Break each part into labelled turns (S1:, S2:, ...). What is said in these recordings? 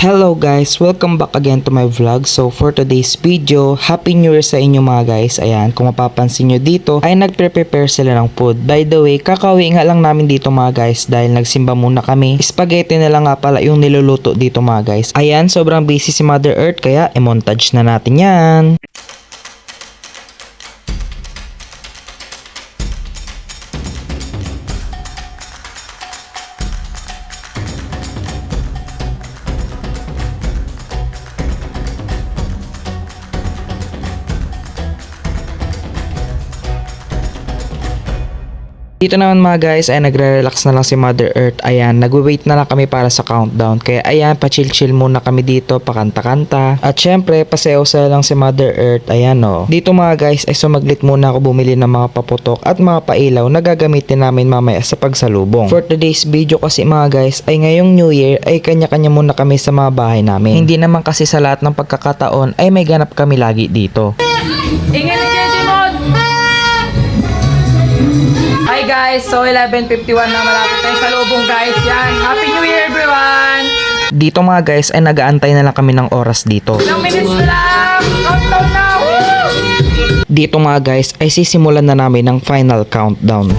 S1: Hello guys, welcome back again to my vlog. So for today's video, Happy New Year sa inyo mga guys. Ayan, kung mapapansin nyo dito ay nagpre-prepare sila ng food. By the way, kakauwi nga lang namin dito mga guys dahil nagsimba muna kami. Spaghetti na lang nga pala yung niluluto dito mga guys. Ayan, sobrang busy si Mother Earth kaya i-montage na natin yan. Dito naman mga guys ay nagre-relax na lang si Mother Earth. Ayan, nagwe-wait na lang kami para sa countdown. Kaya ayan, pa-chill-chill muna kami dito, pakanta-kanta. At syempre, pasayaw-sayaw lang si Mother Earth. Ayan o. Dito mga guys ay sumaglit muna ako bumili ng mga paputok at mga pailaw na gagamitin namin mamaya sa pagsalubong. For today's video kasi mga guys ay ngayong New Year ay kanya-kanya muna kami sa mga bahay namin. Hindi naman kasi sa lahat ng pagkakataon ay may ganap kami lagi dito.
S2: Hi guys, so 11:51 na, malapit tayo sa lubong guys. Yan, Happy New Year everyone!
S1: Dito mga guys ay nag-aantay na lang kami ng oras dito.
S2: Ilang minutes lang! Countdown na! Woo!
S1: Dito mga guys ay sisimulan na namin ng final countdown.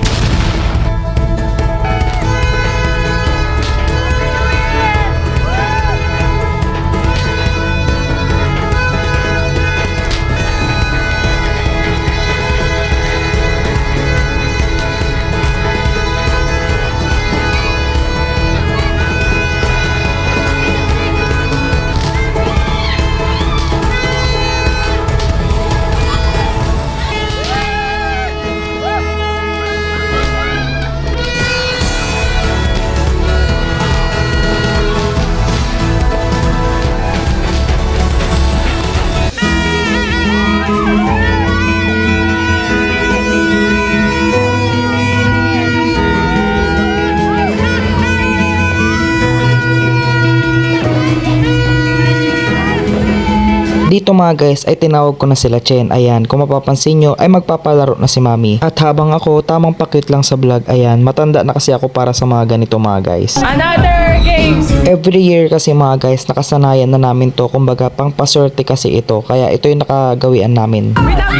S1: Dito mga guys ay tinawag ko na sila Chen. Ayan, kung mapapansin nyo ay magpapalaro na si Mami. At habang ako tamang pakit lang sa vlog, ayan, matanda na kasi ako para sa mga ganito mga guys.
S2: Another games!
S1: Every year kasi mga guys, nakasanayan na namin to. Kumbaga pang paswerte kasi ito. Kaya ito yung nakagawian namin.
S2: Wait lang!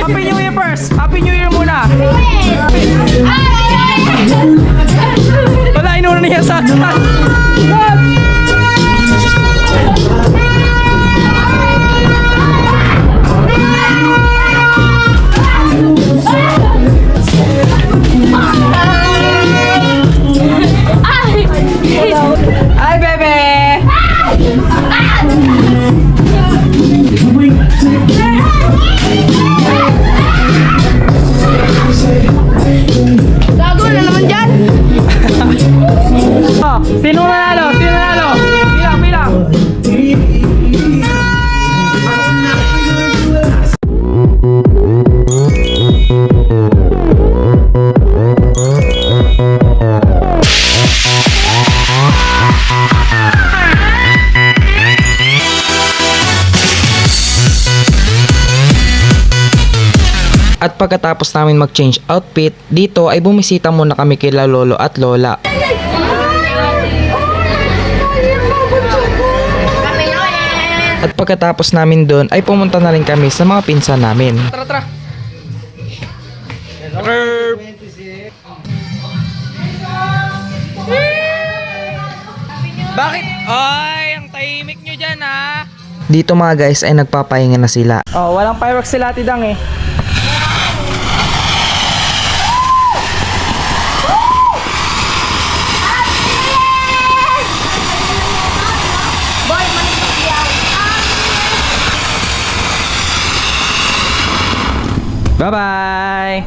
S2: Happy New Year first! Happy New Year muna! Wala, inuna niya sa Hi, baby!
S3: Gago na naman dyan!
S2: Oh, sino nanalo? Sino nanalo? Bilang!
S1: At pagkatapos namin mag-change outfit, dito ay bumisita muna kami kila Lolo at Lola. At pagkatapos namin doon ay pumunta na rin kami sa mga pinsan namin.
S2: Tara! Bakit? Ay, ang tahimik nyo dyan ha!
S1: Dito mga guys ay nagpapahinga na sila.
S2: Oh, walang fireworks sila tidang eh. Bye-bye!